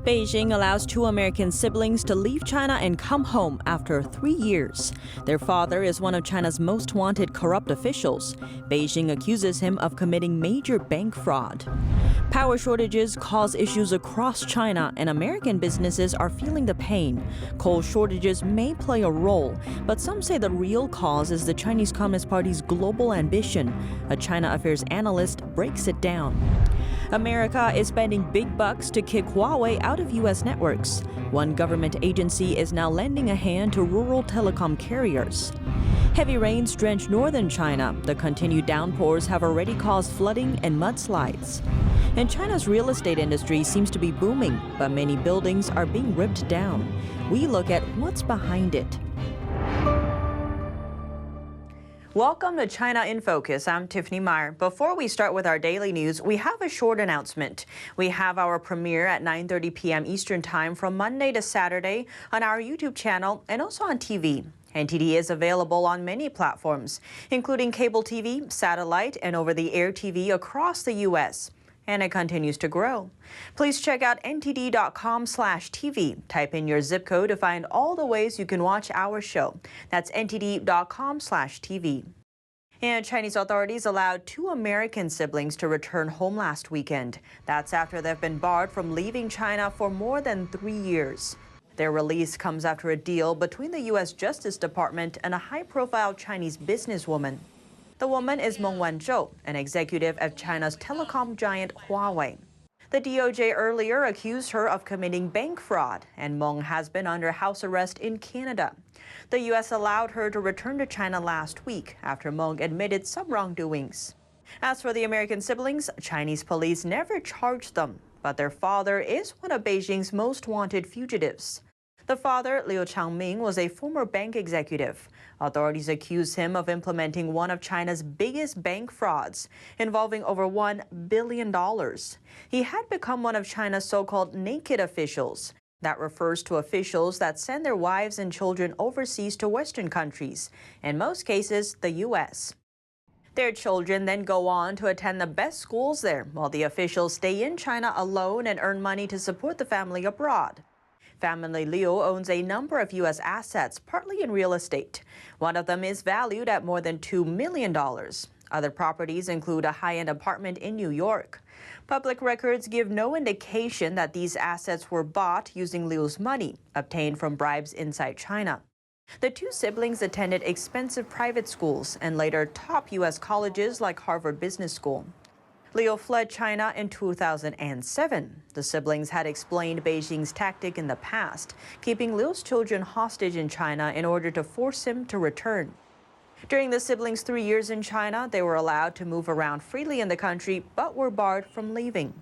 Beijing allows two American siblings to leave China and come home after 3 years. Their father is one of China's most wanted corrupt officials. Beijing accuses him of committing major bank fraud. Power shortages cause issues across China, and American businesses are feeling the pain. Coal shortages may play a role, but some say the real cause is the Chinese Communist Party's global ambition. A China affairs analyst breaks it down. America is spending big bucks to kick Huawei out of U.S. networks. One government agency is now lending a hand to rural telecom carriers. Heavy rains drench northern China. The continued downpours have already caused flooding and mudslides. And China's real estate industry seems to be booming, but many buildings are being ripped down. We look at what's behind it. Welcome to China in Focus. I'm Tiffany Meyer. Before we start with our daily news, we have a short announcement. We have our premiere at 9:30 p.m. Eastern Time from Monday to Saturday on our YouTube channel and also on TV. NTD is available on many platforms, including cable TV, satellite, and over-the-air TV across the U.S., and it continues to grow. Please check out ntd.com/TV. Type in your zip code to find all the ways you can watch our show. That's ntd.com/TV. And Chinese authorities allowed two American siblings to return home last weekend. That's after they've been barred from leaving China for more than 3 years. Their release comes after a deal between the U.S. Justice Department and a high-profile Chinese businesswoman. The woman is Meng Wanzhou, an executive of China's telecom giant Huawei. The DOJ earlier accused her of committing bank fraud, and Meng has been under house arrest in Canada. The U.S. allowed her to return to China last week after Meng admitted some wrongdoings. As for the American siblings, Chinese police never charged them, but their father is one of Beijing's most wanted fugitives. The father, Liu Changming, was a former bank executive. Authorities accuse him of implementing one of China's biggest bank frauds, involving over $1 billion. He had become one of China's so-called naked officials. That refers to officials that send their wives and children overseas to Western countries, in most cases, the U.S. Their children then go on to attend the best schools there, while the officials stay in China alone and earn money to support the family abroad. Family Liu owns a number of U.S. assets, partly in real estate. One of them is valued at more than $2 million. Other properties include a high-end apartment in New York. Public records give no indication that these assets were bought using Liu's money, obtained from bribes inside China. The two siblings attended expensive private schools and later top U.S. colleges like Harvard Business School. Liu fled China in 2007. The siblings had explained Beijing's tactic in the past, keeping Liu's children hostage in China in order to force him to return. During the siblings' 3 years in China, they were allowed to move around freely in the country, but were barred from leaving.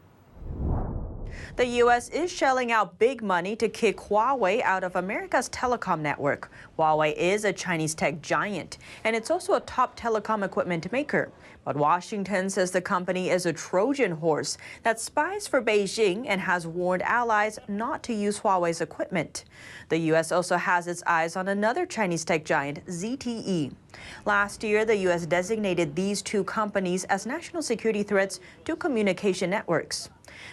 The U.S. is shelling out big money to kick Huawei out of America's telecom network. Huawei is a Chinese tech giant, and it's also a top telecom equipment maker. But Washington says the company is a Trojan horse that spies for Beijing and has warned allies not to use Huawei's equipment. The U.S. also has its eyes on another Chinese tech giant, ZTE. Last year, the U.S. designated these two companies as national security threats to communication networks.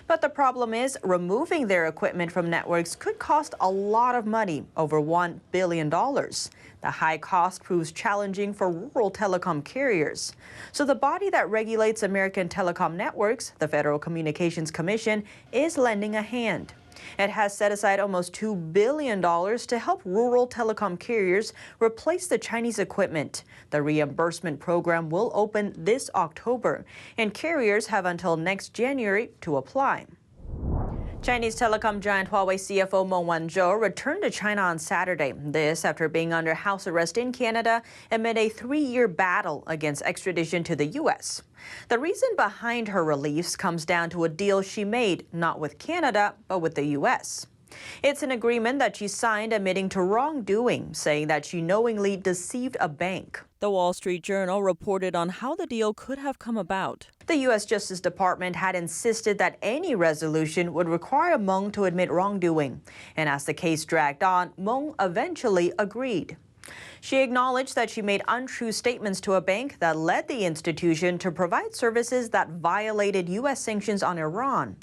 But the problem is, removing their equipment from networks could cost a lot of money, over $1 billion. The high cost proves challenging for rural telecom carriers. So the body that regulates American telecom networks, the Federal Communications Commission, is lending a hand. It has set aside almost $2 billion to help rural telecom carriers replace the Chinese equipment. The reimbursement program will open this October, and carriers have until next January to apply. Chinese telecom giant Huawei CFO Meng Wanzhou returned to China on Saturday. This after being under house arrest in Canada amid a 3-year battle against extradition to the U.S. The reason behind her release comes down to a deal she made, not with Canada, but with the U.S. It's an agreement that she signed admitting to wrongdoing, saying that she knowingly deceived a bank. The Wall Street Journal reported on how the deal could have come about. The U.S. Justice Department had insisted that any resolution would require Meng to admit wrongdoing. And as the case dragged on, Meng eventually agreed. She acknowledged that she made untrue statements to a bank that led the institution to provide services that violated U.S. sanctions on Iran.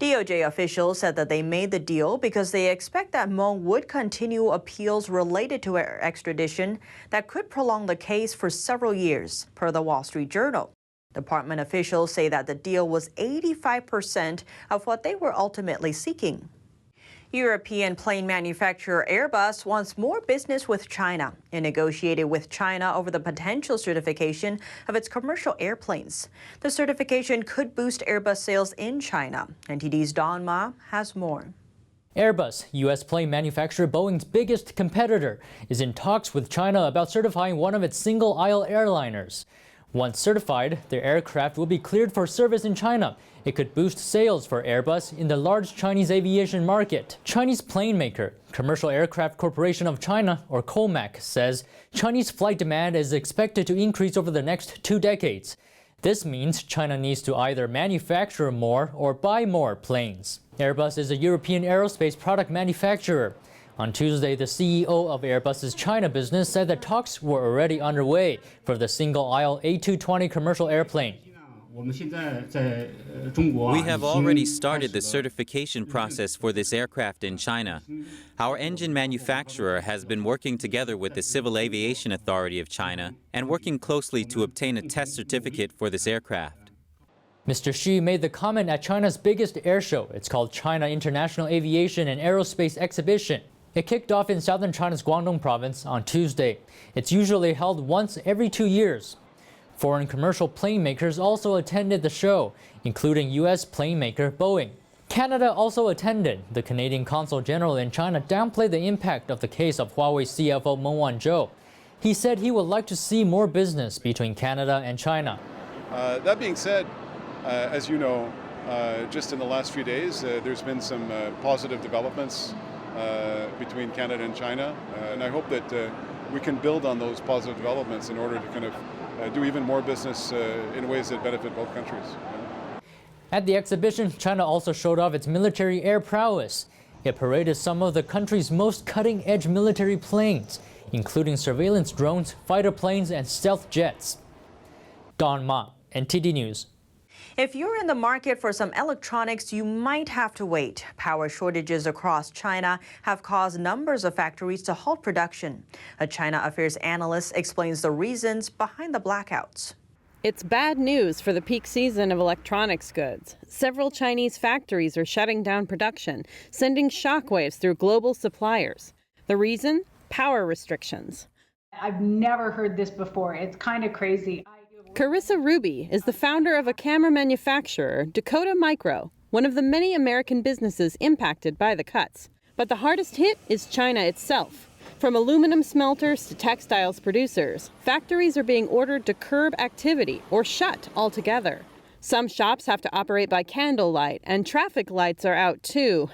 DOJ officials said that they made the deal because they expect that Meng would continue appeals related to her extradition that could prolong the case for several years, per the Wall Street Journal. Department officials say that the deal was 85% of what they were ultimately seeking. European plane manufacturer Airbus wants more business with China. It negotiated with China over the potential certification of its commercial airplanes. The certification could boost Airbus sales in China. NTD's Don Ma has more. Airbus, U.S. plane manufacturer Boeing's biggest competitor, is in talks with China about certifying one of its single-aisle airliners. Once certified, their aircraft will be cleared for service in China. It could boost sales for Airbus in the large Chinese aviation market. Chinese plane maker, Commercial Aircraft Corporation of China, or COMAC, says Chinese flight demand is expected to increase over the next 2 decades. This means China needs to either manufacture more or buy more planes. Airbus is a European aerospace product manufacturer. On Tuesday, the CEO of Airbus's China business said that talks were already underway for the single-aisle A220 commercial airplane. We have already started the certification process for this aircraft in China. Our engine manufacturer has been working together with the Civil Aviation Authority of China and working closely to obtain a test certificate for this aircraft. Mr. Xi made the comment at China's biggest air show. It's called China International Aviation and Aerospace Exhibition. It kicked off in southern China's Guangdong province on Tuesday. It's usually held once every 2 years. Foreign commercial plane makers also attended the show, including U.S. plane maker Boeing. Canada also attended. The Canadian Consul General in China downplayed the impact of the case of Huawei CFO Meng Wanzhou. He said he would like to see more business between Canada and China. That being said, as you know, just in the last few days, there's been some positive developments between Canada and China, and I hope that we can build on those positive developments in order to kind of do even more business in ways that benefit both countries. At the exhibition, China also showed off its military air prowess. It paraded some of the country's most cutting-edge military planes, including surveillance drones, fighter planes, and stealth jets. Don Ma, NTD News. If you're in the market for some electronics, you might have to wait. Power shortages across China have caused numbers of factories to halt production. A China Affairs analyst explains the reasons behind the blackouts. It's bad news for the peak season of electronics goods. Several Chinese factories are shutting down production, sending shockwaves through global suppliers. The reason? Power restrictions. I've never heard this before. It's kind of crazy. Carissa Ruby is the founder of a camera manufacturer, Dakota Micro, one of the many American businesses impacted by the cuts. But the hardest hit is China itself. From aluminum smelters to textiles producers, factories are being ordered to curb activity or shut altogether. Some shops have to operate by candlelight, and traffic lights are out too.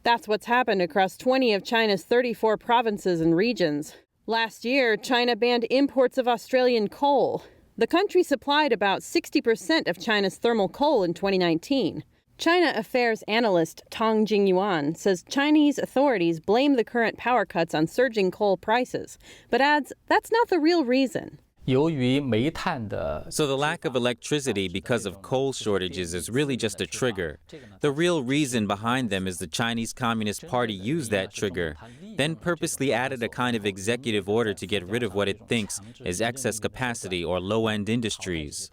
That's what's happened across 20 of China's 34 provinces and regions. Last year, China banned imports of Australian coal. The country supplied about 60% of China's thermal coal in 2019. China Affairs analyst Tong Jingyuan says Chinese authorities blame the current power cuts on surging coal prices, but adds that's not the real reason. So the lack of electricity because of coal shortages is really just a trigger. The real reason behind them is the Chinese Communist Party used that trigger, then purposely added a kind of executive order to get rid of what it thinks is excess capacity or low-end industries.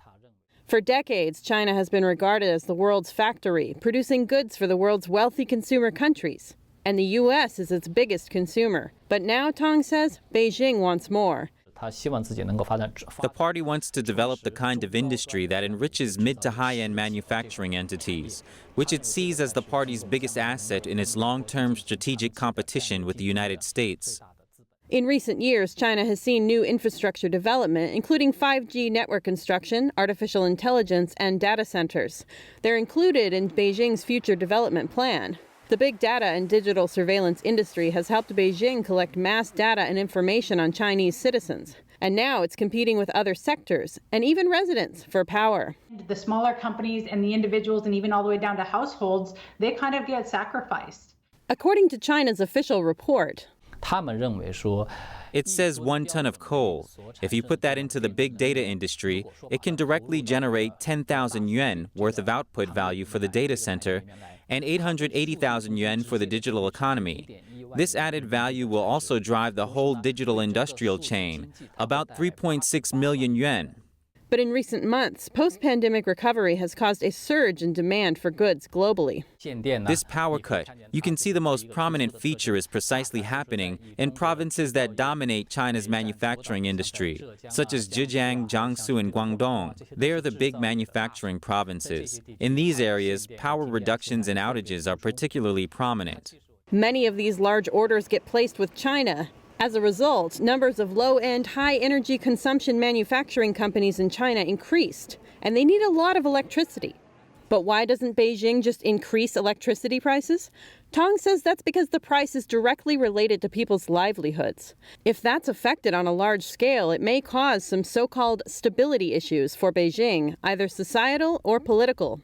For decades, China has been regarded as the world's factory, producing goods for the world's wealthy consumer countries. And the U.S. is its biggest consumer. But now, Tong says, Beijing wants more. The party wants to develop the kind of industry that enriches mid to high-end manufacturing entities, which it sees as the party's biggest asset in its long-term strategic competition with the United States. In recent years, China has seen new infrastructure development, including 5G network construction, artificial intelligence, and data centers. They're included in Beijing's future development plan. The big data and digital surveillance industry has helped Beijing collect mass data and information on Chinese citizens. And now it's competing with other sectors and even residents for power. The smaller companies and the individuals and even all the way down to households, they kind of get sacrificed. According to China's official report, It says 1 ton of coal. If you put that into the big data industry, it can directly generate 10,000 yuan worth of output value for the data center and 880,000 yuan for the digital economy. This added value will also drive the whole digital industrial chain, about 3.6 million yuan. But in recent months, post-pandemic recovery has caused a surge in demand for goods globally. This power cut, you can see the most prominent feature is precisely happening in provinces that dominate China's manufacturing industry, such as Zhejiang, Jiangsu, and Guangdong. They are the big manufacturing provinces. In these areas, power reductions and outages are particularly prominent. Many of these large orders get placed with China. As a result, numbers of low-end, high-energy consumption manufacturing companies in China increased, and they need a lot of electricity. But why doesn't Beijing just increase electricity prices? Tong says that's because the price is directly related to people's livelihoods. If that's affected on a large scale, it may cause some so-called stability issues for Beijing, either societal or political.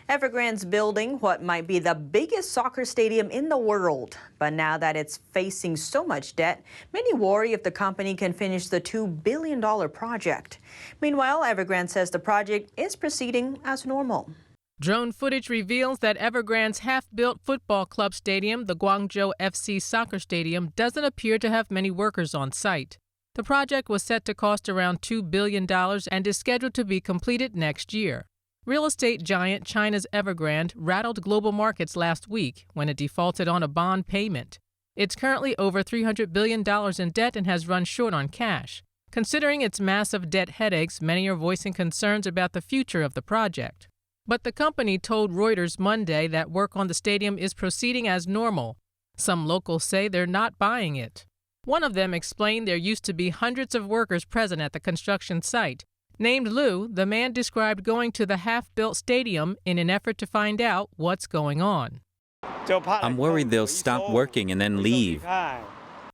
Evergrande's building what might be the biggest soccer stadium in the world. But now that it's facing so much debt, many worry if the company can finish the $2 billion project. Meanwhile, Evergrande says the project is proceeding as normal. Drone footage reveals that Evergrande's half-built football club stadium, the Guangzhou FC soccer stadium, doesn't appear to have many workers on site. The project was set to cost around $2 billion and is scheduled to be completed next year. Real estate giant China's Evergrande rattled global markets last week when it defaulted on a bond payment. It's currently over $300 billion in debt and has run short on cash. Considering its massive debt headaches, many are voicing concerns about the future of the project. But the company told Reuters Monday that work on the stadium is proceeding as normal. Some locals say they're not buying it. One of them explained there used to be hundreds of workers present at the construction site. Named Liu, the man described going to the half-built stadium in an effort to find out what's going on. I'm worried they'll stop working and then leave.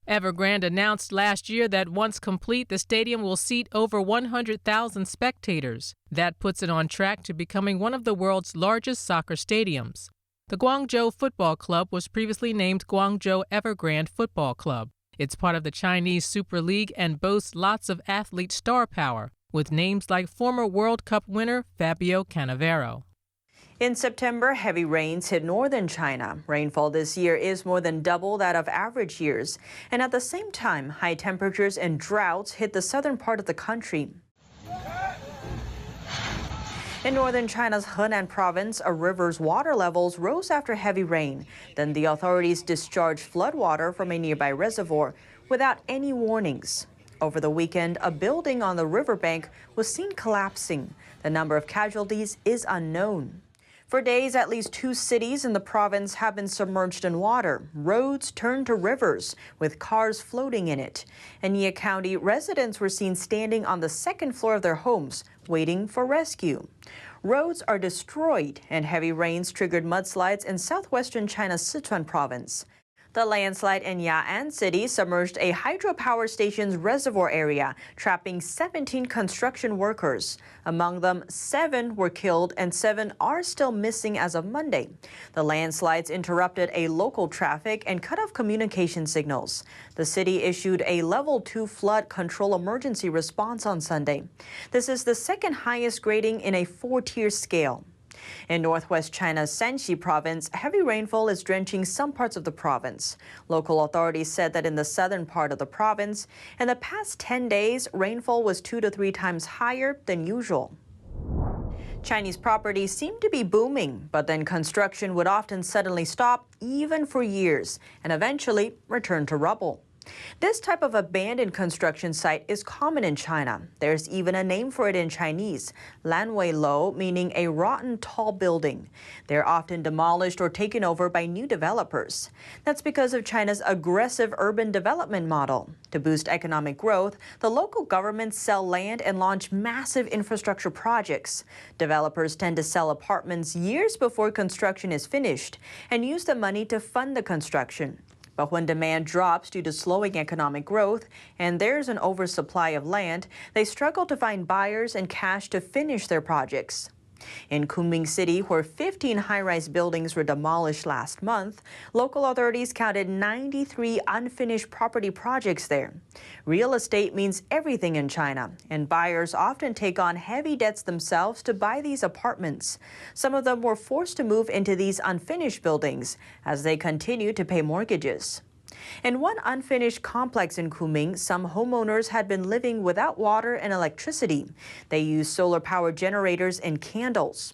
Evergrande announced last year that once complete, the stadium will seat over 100,000 spectators. That puts it on track to becoming one of the world's largest soccer stadiums. The Guangzhou Football Club was previously named Guangzhou Evergrande Football Club. It's part of the Chinese Super League and boasts lots of athlete star power, with names like former World Cup winner Fabio Cannavaro. In September, heavy rains hit northern China. Rainfall this year is more than double that of average years. And at the same time, high temperatures and droughts hit the southern part of the country. In northern China's Henan province, a river's water levels rose after heavy rain. Then the authorities discharged floodwater from a nearby reservoir without any warnings. Over the weekend, a building on the riverbank was seen collapsing. The number of casualties is unknown. For days, at least 2 cities in the province have been submerged in water. Roads turned to rivers, with cars floating in it. In Ye County, residents were seen standing on the second floor of their homes, waiting for rescue. Roads are destroyed, and heavy rains triggered mudslides in southwestern China's Sichuan province. The landslide in Ya'an City submerged a hydropower station's reservoir area, trapping 17 construction workers. Among them, 7 were killed and 7 are still missing as of Monday. The landslides interrupted a local traffic and cut off communication signals. The city issued a level 2 flood control emergency response on Sunday. This is the second highest grading in a 4-tier scale. In northwest China's Shanxi province, heavy rainfall is drenching some parts of the province. Local authorities said that in the southern part of the province, in the past 10 days, rainfall was 2 to 3 times higher than usual. Chinese properties seem to be booming, but then construction would often suddenly stop, even for years, and eventually return to rubble. This type of abandoned construction site is common in China. There's even a name for it in Chinese, lanwei lou, meaning a rotten tall building. They're often demolished or taken over by new developers. That's because of China's aggressive urban development model. To boost economic growth, the local governments sell land and launch massive infrastructure projects. Developers tend to sell apartments years before construction is finished and use the money to fund the construction. But when demand drops due to slowing economic growth and there's an oversupply of land, they struggle to find buyers and cash to finish their projects. In Kunming City, where 15 high-rise buildings were demolished last month, local authorities counted 93 unfinished property projects there. Real estate means everything in China, and buyers often take on heavy debts themselves to buy these apartments. Some of them were forced to move into these unfinished buildings as they continue to pay mortgages. In one unfinished complex in Kunming, some homeowners had been living without water and electricity. They used solar-powered generators and candles.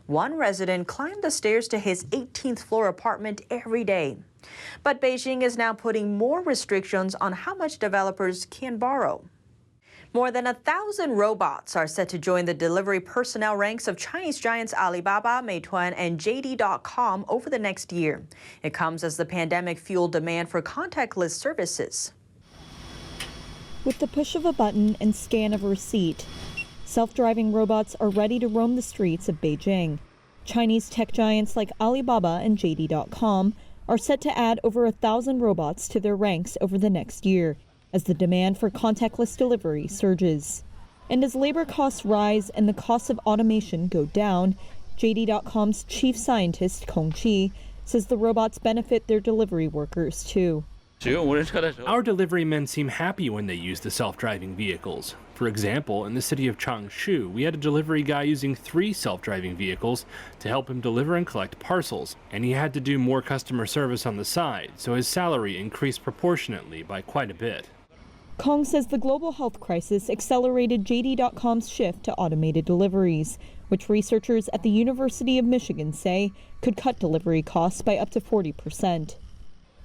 One resident climbed the stairs to his 18th floor apartment every day. But Beijing is now putting more restrictions on how much developers can borrow. More than 1,000 robots are set to join the delivery personnel ranks of Chinese giants Alibaba, Meituan, and JD.com over the next year. It comes as the pandemic fueled demand for contactless services. With the push of a button and scan of a receipt, self-driving robots are ready to roam the streets of Beijing. Chinese tech giants like Alibaba and JD.com are set to add over 1,000 robots to their ranks over the next year, as the demand for contactless delivery surges. And as labor costs rise and the costs of automation go down, JD.com's chief scientist, Kong Qi, says the robots benefit their delivery workers too. Our delivery men seem happy when they use the self-driving vehicles. For example, in the city of Changshu, we had a delivery guy using 3 self-driving vehicles to help him deliver and collect parcels, and he had to do more customer service on the side, so his salary increased proportionately by quite a bit. Kong says the global health crisis accelerated JD.com's shift to automated deliveries, which researchers at the University of Michigan say could cut delivery costs by up to 40%.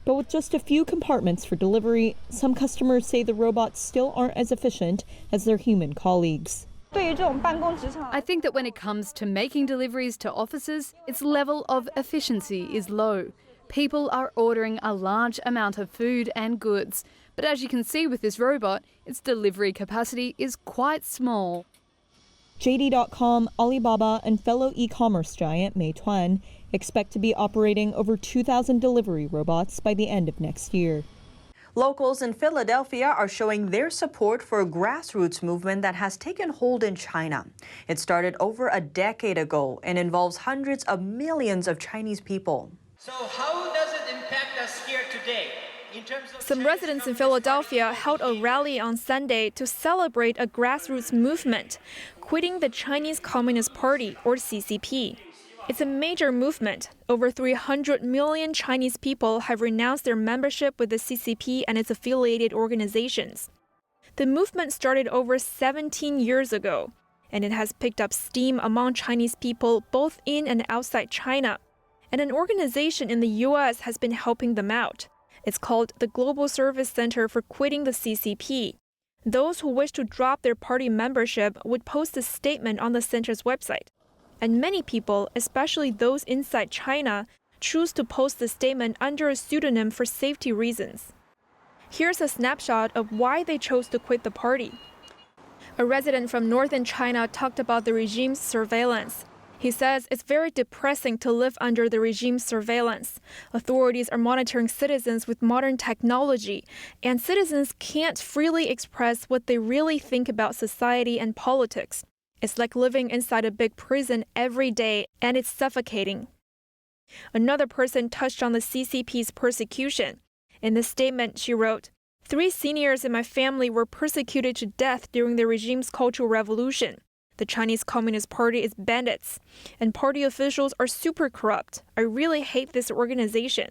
But with just a few compartments for delivery, some customers say the robots still aren't as efficient as their human colleagues. I think that when it comes to making deliveries to offices, its level of efficiency is low. People are ordering a large amount of food and goods. But as you can see with this robot, its delivery capacity is quite small. JD.com, Alibaba, and fellow e-commerce giant Meituan expect to be operating over 2,000 delivery robots by the end of next year. Locals in Philadelphia are showing their support for a grassroots movement that has taken hold in China. It started over a decade ago and involves hundreds of millions of Chinese people. So how does it impact us here today? Some residents in Philadelphia held a rally on Sunday to celebrate a grassroots movement, quitting the Chinese Communist Party, or CCP. It's a major movement. Over 300 million Chinese people have renounced their membership with the CCP and its affiliated organizations. The movement started over 17 years ago, and it has picked up steam among Chinese people both in and outside China. And an organization in the U.S. has been helping them out. It's called the Global Service Center for Quitting the CCP. Those who wish to drop their party membership would post a statement on the center's website. And many people, especially those inside China, choose to post the statement under a pseudonym for safety reasons. Here's a snapshot of why they chose to quit the party. A resident from northern China talked about the regime's surveillance. He says it's very depressing to live under the regime's surveillance. Authorities are monitoring citizens with modern technology, and citizens can't freely express what they really think about society and politics. It's like living inside a big prison every day, and it's suffocating. Another person touched on the CCP's persecution. In the statement, she wrote, 3 seniors in my family were persecuted to death during the regime's Cultural Revolution. The Chinese Communist Party is bandits, and party officials are super corrupt. I really hate this organization.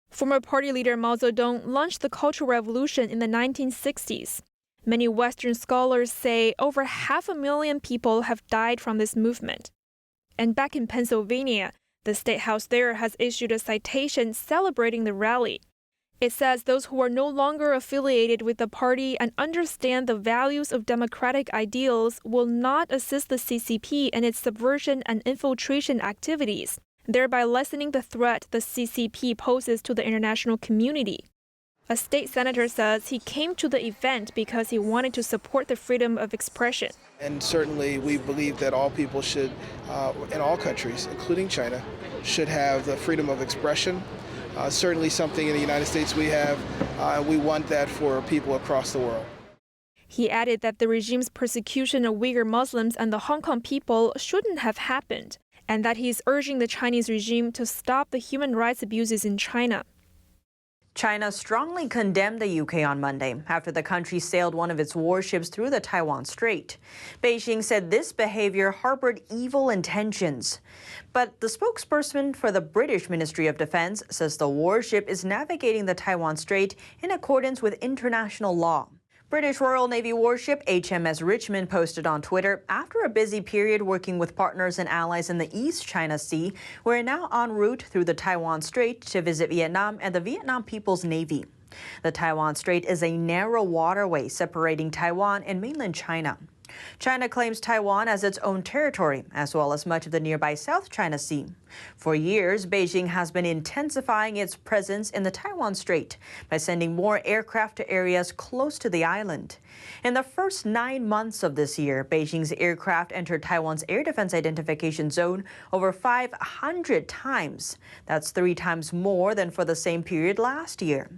Former party leader Mao Zedong launched the Cultural Revolution in the 1960s. Many Western scholars say over 500,000 people have died from this movement. And back in Pennsylvania, the State House there has issued a citation celebrating the rally. It says those who are no longer affiliated with the party and understand the values of democratic ideals will not assist the CCP in its subversion and infiltration activities, thereby lessening the threat the CCP poses to the international community. A state senator says he came to the event because he wanted to support the freedom of expression. And certainly we believe that all people should, in all countries, including China, should have the freedom of expression. Certainly something in the United States we have, and we want that for people across the world. He added that the regime's persecution of Uyghur Muslims and the Hong Kong people shouldn't have happened, and that he is urging the Chinese regime to stop the human rights abuses in China. China strongly condemned the UK on Monday after the country sailed one of its warships through the Taiwan Strait. Beijing said this behavior harbored evil intentions. But the spokesperson for the British Ministry of Defense says the warship is navigating the Taiwan Strait in accordance with international law. British Royal Navy warship HMS Richmond posted on Twitter, after a busy period working with partners and allies in the East China Sea, we're now en route through the Taiwan Strait to visit Vietnam and the Vietnam People's Navy. The Taiwan Strait is a narrow waterway separating Taiwan and mainland China. China claims Taiwan as its own territory, as well as much of the nearby South China Sea. For years, Beijing has been intensifying its presence in the Taiwan Strait by sending more aircraft to areas close to the island. In the first 9 months of this year, Beijing's aircraft entered Taiwan's air defense identification zone over 500 times. That's 3 times more than for the same period last year.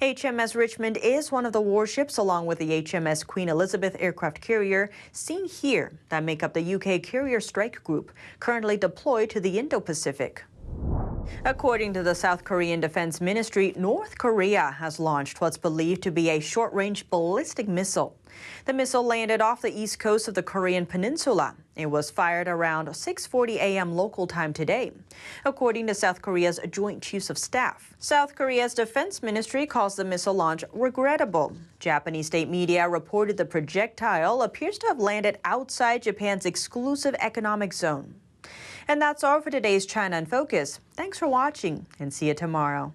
HMS Richmond is one of the warships, along with the HMS Queen Elizabeth aircraft carrier seen here, that make up the UK Carrier Strike Group, currently deployed to the Indo-Pacific. According to the South Korean Defense Ministry, North Korea has launched what's believed to be a short-range ballistic missile. The missile landed off the east coast of the Korean peninsula. It was fired around 6:40 a.m. local time today, according to South Korea's Joint Chiefs of Staff. South Korea's defense ministry calls the missile launch regrettable. Japanese state media reported the projectile appears to have landed outside Japan's exclusive economic zone. And that's all for today's China in Focus. Thanks for watching, and see you tomorrow.